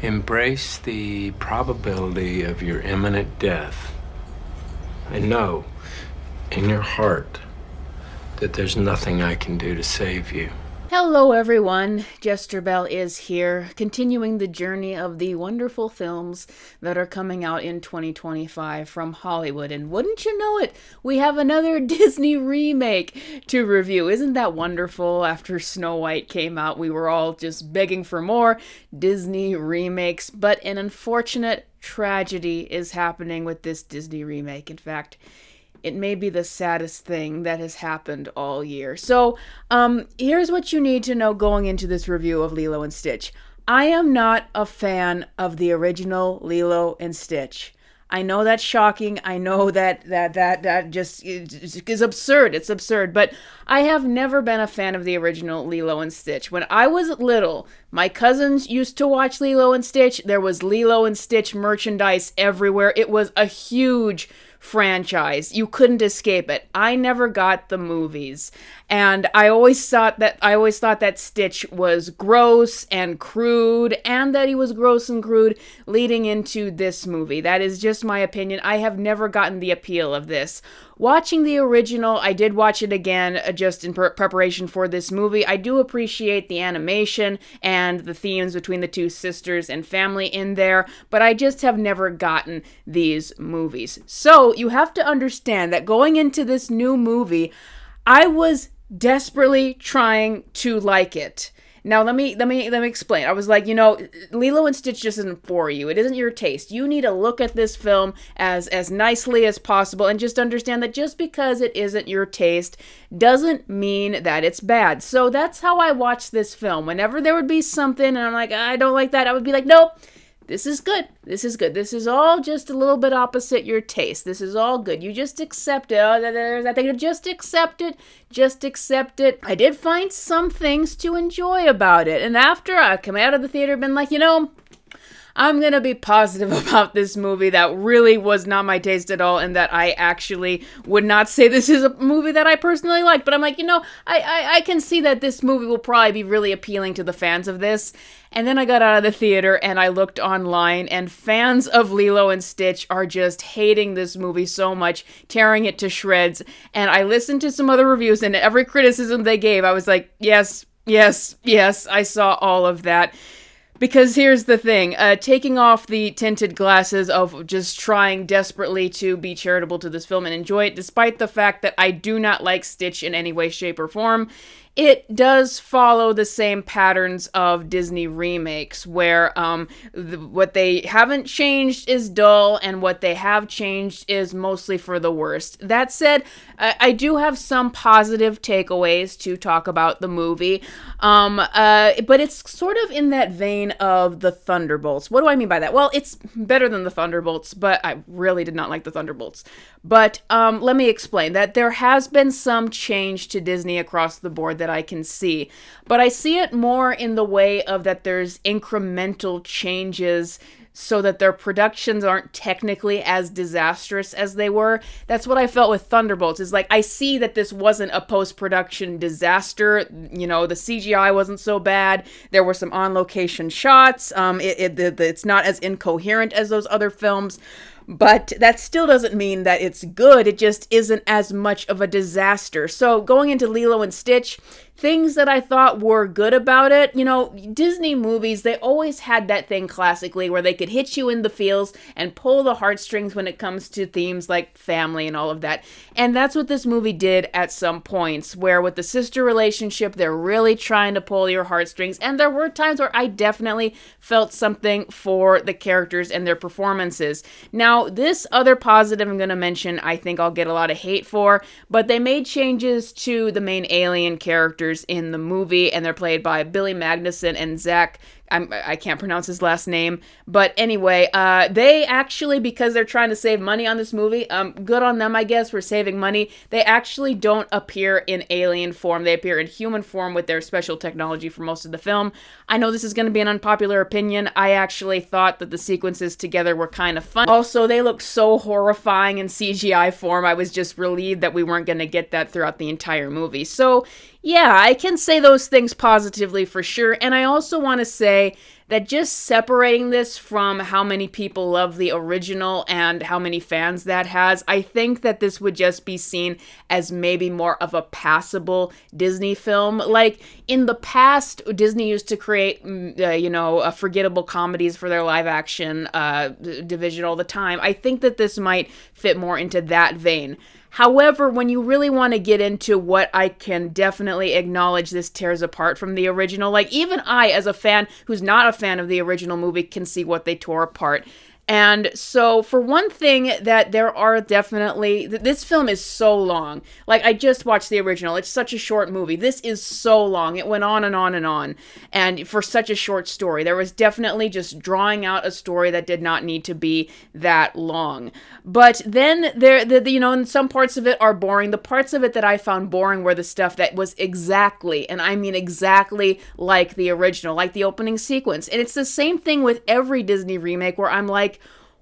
Embrace the probability of your imminent death. And know in your heart that there's nothing I can do to save you. Hello everyone, Jester Bell is here, continuing the journey of the wonderful films that are coming out in 2025 from Hollywood. And wouldn't you know it, we have another Disney remake to review. Isn't that wonderful? After Snow White came out, we were all just begging for more Disney remakes, but an unfortunate tragedy is happening with this Disney remake. In fact, it may be the saddest thing that has happened all year. So, here's what you need to know going into this review of Lilo and Stitch. I am not a fan of the original Lilo and Stitch. I know that's shocking. I know that just is absurd. It's absurd. But I have never been a fan of the original Lilo and Stitch. When I was little, my cousins used to watch Lilo and Stitch. There was Lilo and Stitch merchandise everywhere. It was a huge franchise. You couldn't escape it. I never got the movies. And I always thought that Stitch was gross and crude, and that he was gross and crude leading into this movie. That is just my opinion. I have never gotten the appeal of this. Watching the original, I did watch it again just in preparation for this movie. I do appreciate the animation and the themes between the two sisters and family in there, but I just have never gotten these movies. So you have to understand that going into this new movie, I was desperately trying to like it. Now let me explain. I was like, Lilo and Stitch just isn't for you. It isn't your taste. You need to look at this film as nicely as possible and just understand that just because it isn't your taste doesn't mean that it's bad. So that's how I watched this film. Whenever there would be something and I'm like, I don't like that, I would be like, nope. This is good. This is good. This is all just a little bit opposite your taste. This is all good. You just accept it. Oh, there's that thing. Just accept it. Just accept it. I did find some things to enjoy about it. And after I come out of the theater, been like, I'm going to be positive about this movie that really was not my taste at all, and that I actually would not say this is a movie that I personally like. But I'm like, I can see that this movie will probably be really appealing to the fans of this. And then I got out of the theater and I looked online, and fans of Lilo and Stitch are just hating this movie so much, tearing it to shreds. And I listened to some other reviews, and every criticism they gave, I was like, yes, I saw all of that. Because here's the thing, taking off the tinted glasses of just trying desperately to be charitable to this film and enjoy it, despite the fact that I do not like Stitch in any way, shape, or form, it does follow the same patterns of Disney remakes, where what they haven't changed is dull, and what they have changed is mostly for the worst. That said, I do have some positive takeaways to talk about the movie, but it's sort of in that vein of the Thunderbolts. What do I mean by that? Well, it's better than the Thunderbolts, but I really did not like the Thunderbolts. But let me explain that there has been some change to Disney across the board that I can see. But I see it more in the way of that there's incremental changes so that their productions aren't technically as disastrous as they were. That's what I felt with Thunderbolts. Is like, I see that this wasn't a post-production disaster. The CGI wasn't so bad. There were some on-location shots. It's not as incoherent as those other films. But that still doesn't mean that it's good. It just isn't as much of a disaster. So going into Lilo and Stitch, things that I thought were good about it, Disney movies, they always had that thing classically where they could hit you in the feels and pull the heartstrings when it comes to themes like family and all of that. And that's what this movie did at some points, where with the sister relationship, they're really trying to pull your heartstrings. And there were times where I definitely felt something for the characters and their performances. Now, this other positive I'm going to mention, I think I'll get a lot of hate for, but they made changes to the main alien characters in the movie, and they're played by Billy Magnuson and Zach I can't pronounce his last name, but anyway, they actually, because they're trying to save money on this movie, good on them, I guess, for saving money, they actually don't appear in alien form. They appear in human form with their special technology for most of the film. I know this is going to be an unpopular opinion. I actually thought that the sequences together were kind of fun. Also, they looked so horrifying in CGI form. I was just relieved that we weren't going to get that throughout the entire movie. So, yeah, I can say those things positively for sure. And I also want to say that just separating this from how many people love the original and how many fans that has, I think that this would just be seen as maybe more of a passable Disney film. Like, in the past, Disney used to create, forgettable comedies for their live action division all the time. I think that this might fit more into that vein. However, when you really want to get into what I can definitely acknowledge this tears apart from the original, like even I, as a fan who's not a fan of the original movie, can see what they tore apart. And so, for one thing, that there are definitely, this film is so long. Like, I just watched the original. It's such a short movie. This is so long. It went on and on and on. And for such a short story, there was definitely just drawing out a story that did not need to be that long. But then, and some parts of it are boring. The parts of it that I found boring were the stuff that was exactly, and I mean exactly, like the original, like the opening sequence. And it's the same thing with every Disney remake where I'm like,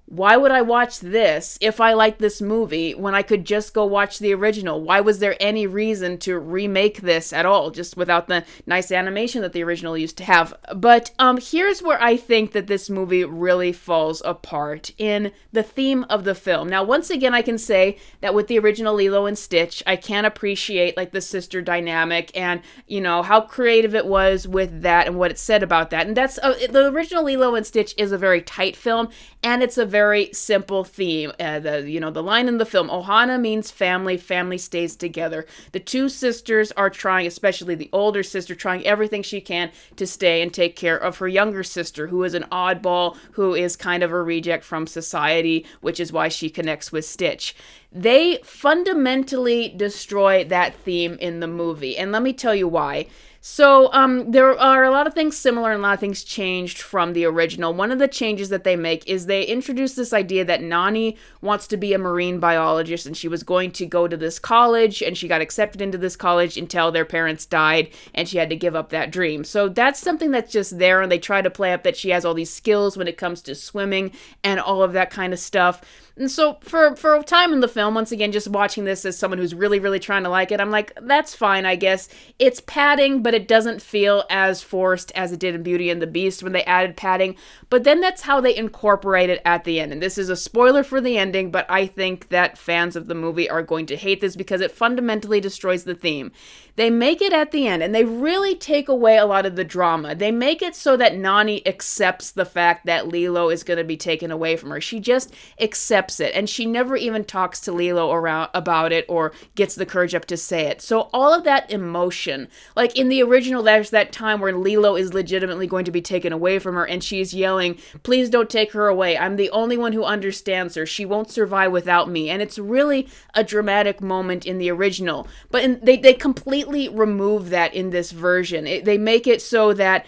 why would I watch this if I like this movie when I could just go watch the original? Why was there any reason to remake this at all, just without the nice animation that the original used to have? But here's where I think that this movie really falls apart, in the theme of the film. Now, once again, I can say that with the original Lilo and Stitch, I can appreciate like the sister dynamic and, how creative it was with that and what it said about that. And that's the original Lilo and Stitch is a very tight film, and it's a very simple theme. The line in the film, Ohana means family, family stays together. The two sisters are trying, especially the older sister, trying everything she can to stay and take care of her younger sister, who is an oddball, who is kind of a reject from society, which is why she connects with Stitch. They fundamentally destroy that theme in the movie, and let me tell you why. So, there are a lot of things similar and a lot of things changed from the original. One of the changes that they make is they introduce this idea that Nani wants to be a marine biologist, and she was going to go to this college, and she got accepted into this college until their parents died, and she had to give up that dream. So that's something that's just there, and they try to play up that she has all these skills when it comes to swimming and all of that kind of stuff. And so for a time in the film, once again, just watching this as someone who's really, really trying to like it, I'm like, that's fine, I guess. It's padding, but it doesn't feel as forced as it did in Beauty and the Beast when they added padding. But then that's how they incorporate it at the end. And this is a spoiler for the ending, but I think that fans of the movie are going to hate this because it fundamentally destroys the theme. They make it at the end, and they really take away a lot of the drama. They make it so that Nani accepts the fact that Lilo is going to be taken away from her. She just accepts it, and she never even talks to Lilo about it or gets the courage up to say it. So all of that emotion, like in the original, there's that time where Lilo is legitimately going to be taken away from her, and she's yelling, "Please don't take her away. I'm the only one who understands her. She won't survive without me." And it's really a dramatic moment in the original. But they completely remove that in this version. They make it so that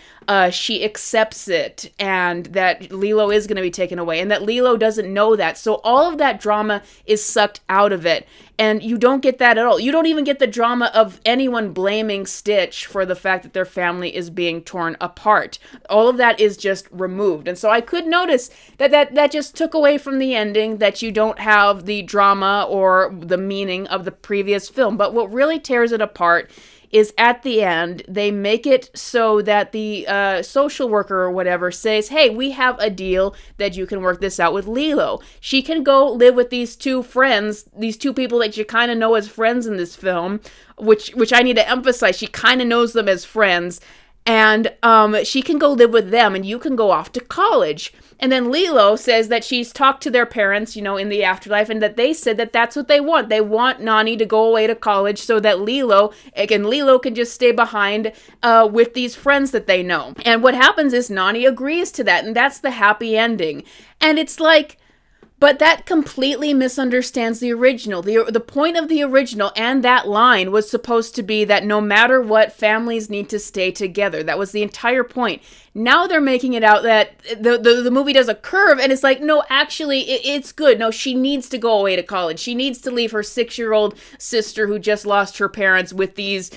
she accepts it, and that Lilo is going to be taken away, and that Lilo doesn't know that. So all of that drama is sucked out of it, and you don't get that at all. You don't even get the drama of anyone blaming Stitch for the fact that their family is being torn apart. All of that is just removed. And so I could notice that just took away from the ending, that you don't have the drama or the meaning of the previous film. But what really tears it apart is at the end, they make it so that the social worker or whatever says, hey, we have a deal that you can work this out with Lilo. She can go live with these two friends, these two people that you kind of know as friends in this film, which I need to emphasize, she kind of knows them as friends, and she can go live with them, and you can go off to college. And then Lilo says that she's talked to their parents, in the afterlife, and that they said that that's what they want. They want Nani to go away to college so that Lilo can just stay behind with these friends that they know. And what happens is Nani agrees to that, and that's the happy ending. And it's like, but that completely misunderstands the original. The point of the original and that line was supposed to be that no matter what, families need to stay together. That was the entire point. Now they're making it out that the movie does a curve, and it's like, no, actually, it's good. No, she needs to go away to college. She needs to leave her 6-year-old sister who just lost her parents with these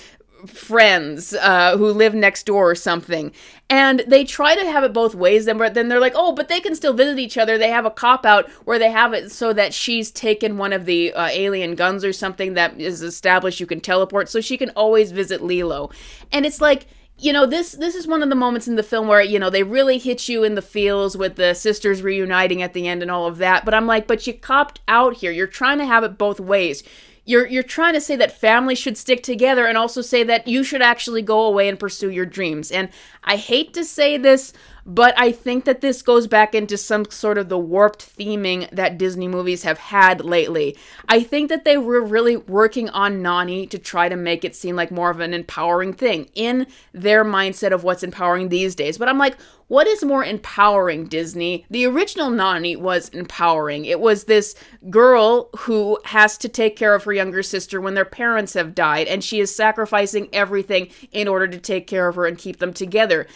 friends who live next door or something. And they try to have it both ways, but then they're like, oh, but they can still visit each other. They have a cop-out where they have it so that she's taken one of the alien guns or something that is established you can teleport, so she can always visit Lilo. And it's like, this is one of the moments in the film where, they really hit you in the feels with the sisters reuniting at the end and all of that. But I'm like, but you copped out here. You're trying to have it both ways. You're trying to say that families should stick together and also say that you should actually go away and pursue your dreams. And I hate to say this, but I think that this goes back into some sort of the warped theming that Disney movies have had lately. I think that they were really working on Nani to try to make it seem like more of an empowering thing in their mindset of what's empowering these days. But I'm like, what is more empowering, Disney? The original Nani was empowering. It was this girl who has to take care of her younger sister when their parents have died, and she is sacrificing everything in order to take care of her and keep them together.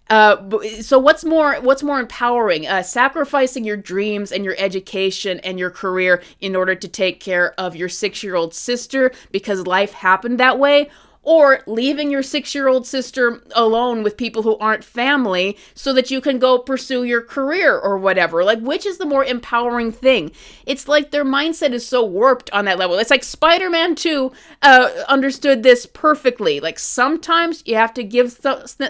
So what's more empowering? Sacrificing your dreams and your education and your career in order to take care of your 6-year-old sister because life happened that way? Or leaving your 6-year-old sister alone with people who aren't family so that you can go pursue your career or whatever. Like, which is the more empowering thing? It's like their mindset is so warped on that level. It's like Spider-Man 2 understood this perfectly. Like, sometimes you have to give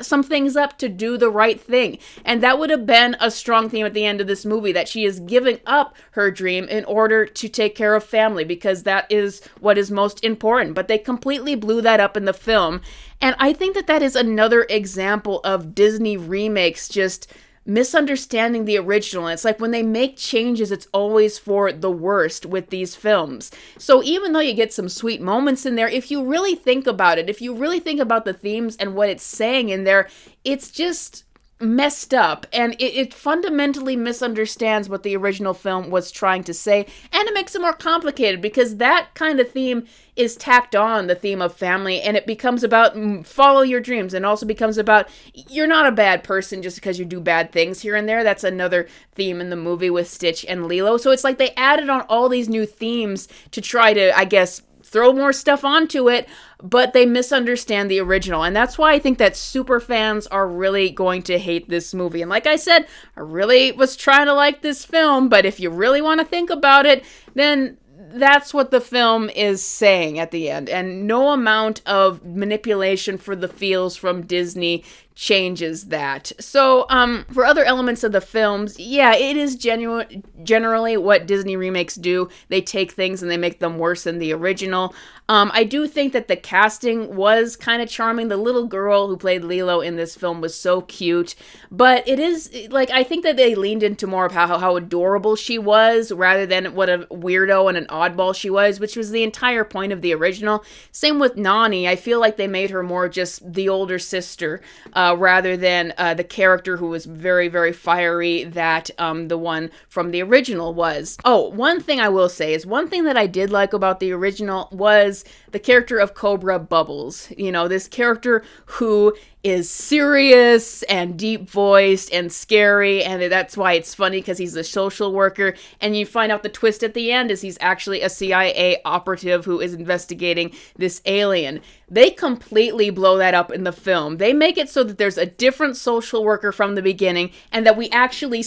some things up to do the right thing. And that would have been a strong theme at the end of this movie, that she is giving up her dream in order to take care of family, because that is what is most important. But they completely blew that up in the film. And I think that is another example of Disney remakes just misunderstanding the original. It's like when they make changes, it's always for the worst with these films. So even though you get some sweet moments in there, if you really think about it, if you really think about the themes and what it's saying in there, it's just messed up, and it fundamentally misunderstands what the original film was trying to say, and it makes it more complicated because that kind of theme is tacked on the theme of family, and it becomes about follow your dreams, and also becomes about you're not a bad person just because you do bad things here and there. That's another theme in the movie with Stitch and Lilo. So it's like they added on all these new themes to try to, I guess, throw more stuff onto it, but they misunderstand the original. And that's why I think that super fans are really going to hate this movie. And like I said, I really was trying to like this film, but if you really want to think about it, then that's what the film is saying at the end. And no amount of manipulation for the feels from Disney changes that. So, for other elements of the films, yeah, it is generally what Disney remakes do. They take things and they make them worse than the original. I do think that the casting was kind of charming. The little girl who played Lilo in this film was so cute, but it is, like, I think that they leaned into more of how adorable she was rather than what a weirdo and an oddball she was, which was the entire point of the original. Same with Nani. I feel like they made her more just the older sister, rather than the character who was very, very fiery that the one from the original was. Oh, one thing I will say is one thing that I did like about the original was the character of Cobra Bubbles. You know, this character who is serious and deep voiced and scary, and that's why it's funny, because he's a social worker, and you find out the twist at the end is he's actually a CIA operative who is investigating this alien. They completely blow that up in the film. They make it so that there's a different social worker from the beginning, and that we actually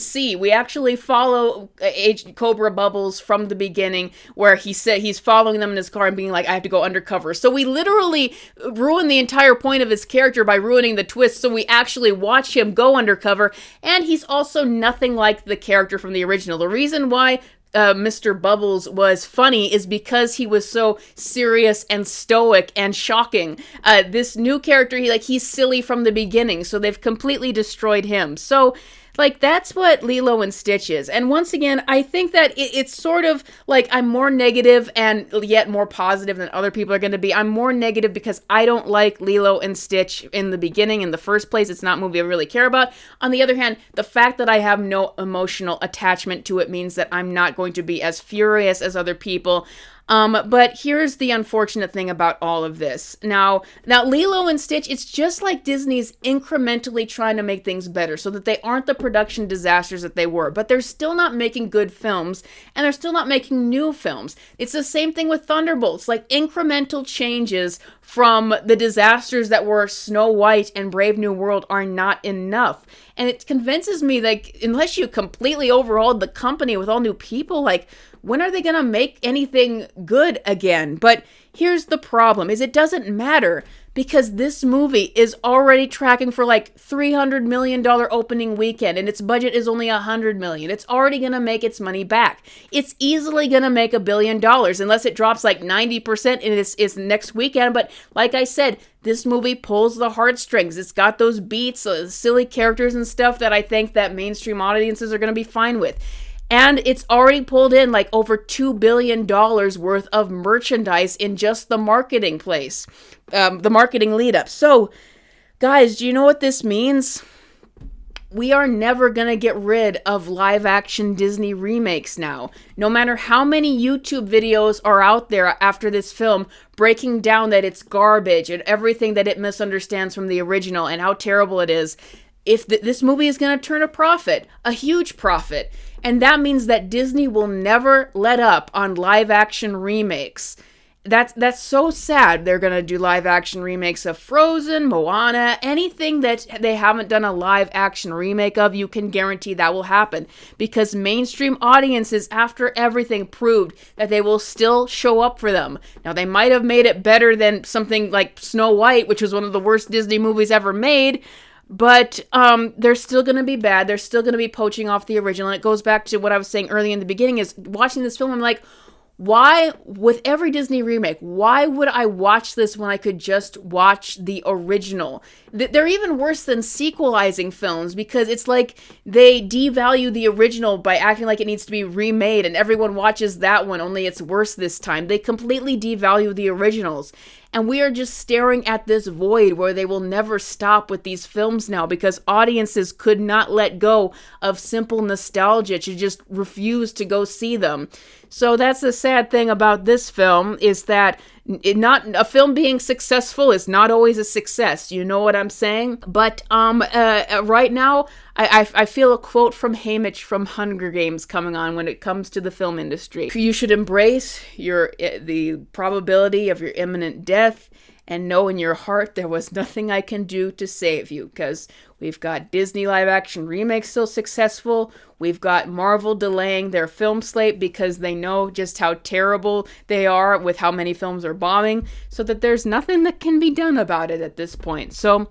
follow Cobra Bubbles from the beginning, where he said he's following them in his car and being like, I have to go undercover. So we literally ruin the entire point of his character by ruining the twist, so we actually watch him go undercover, and he's also nothing like the character from the original. The reason why Mr. Bubbles was funny is because he was so serious and stoic and shocking. This new character, he's silly from the beginning, so they've completely destroyed him. So, like, that's what Lilo and Stitch is. And once again, I think that it's sort of like I'm more negative and yet more positive than other people are going to be. I'm more negative because I don't like Lilo and Stitch in the beginning, in the first place. It's not a movie I really care about. On the other hand, the fact that I have no emotional attachment to it means that I'm not going to be as furious as other people. But here's the unfortunate thing about all of this. Now Lilo and Stitch, it's just like Disney's incrementally trying to make things better so that they aren't the production disasters that they were, but they're still not making good films, and they're still not making new films. It's the same thing with Thunderbolts, like incremental changes from the disasters that were Snow White and Brave New World are not enough. And it convinces me, like, unless you completely overhauled the company with all new people, like, when are they going to make anything good again? But here's the problem, is it doesn't matter. because this movie is already tracking for like $300 million opening weekend, and its budget is only $100 million. It's already going to make its money back. It's easily going to make $1 billion unless it drops like 90% in its next weekend. But like I said, this movie pulls the heartstrings. It's got those beats, silly characters and stuff that I think that mainstream audiences are going to be fine with. And it's already pulled in like over $2 billion worth of merchandise in just the marketing place, the marketing lead up. So, guys, do you know what this means? We are never going to get rid of live action Disney remakes now. No matter how many YouTube videos are out there after this film breaking down that it's garbage and everything that it misunderstands from the original and how terrible it is, if this movie is going to turn a profit, a huge profit. And that means that Disney will never let up on live action remakes. That's so sad. They're going to do live action remakes of Frozen, Moana, anything that they haven't done a live action remake of, you can guarantee that will happen. Because mainstream audiences, after everything, proved that they will still show up for them. Now, they might have made it better than something like Snow White, which was one of the worst Disney movies ever made. But they're still going to be bad. They're still going to be poaching off the original. And it goes back to what I was saying early in the beginning is watching this film, I'm like, why, with every Disney remake, why would I watch this when I could just watch the original? They're even worse than sequelizing films because it's like they devalue the original by acting like it needs to be remade and everyone watches that one, only it's worse this time. They completely devalue the originals. And we are just staring at this void where they will never stop with these films now because audiences could not let go of simple nostalgia to just refuse to go see them. So that's the sad thing about this film is that not a film being successful is not always a success. You know what I'm saying? But right now, I feel a quote from Haymitch from Hunger Games coming on when it comes to the film industry. You should embrace the probability of your imminent death and know in your heart there was nothing I can do to save you, because we've got Disney live action remakes still successful. We've got Marvel delaying their film slate because they know just how terrible they are with how many films are bombing, so that there's nothing that can be done about it at this point. So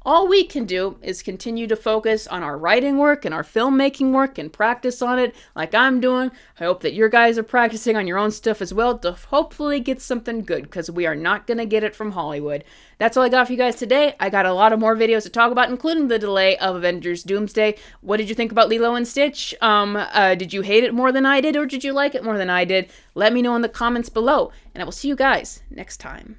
all we can do is continue to focus on our writing work and our filmmaking work and practice on it like I'm doing. I hope that your guys are practicing on your own stuff as well to hopefully get something good, because we are not going to get it from Hollywood. That's all I got for you guys today. I got a lot of more videos to talk about, including the delay of Avengers Doomsday. What did you think about Lilo and Stitch? Did you hate it more than I did, or did you like it more than I did? Let me know in the comments below, and I will see you guys next time.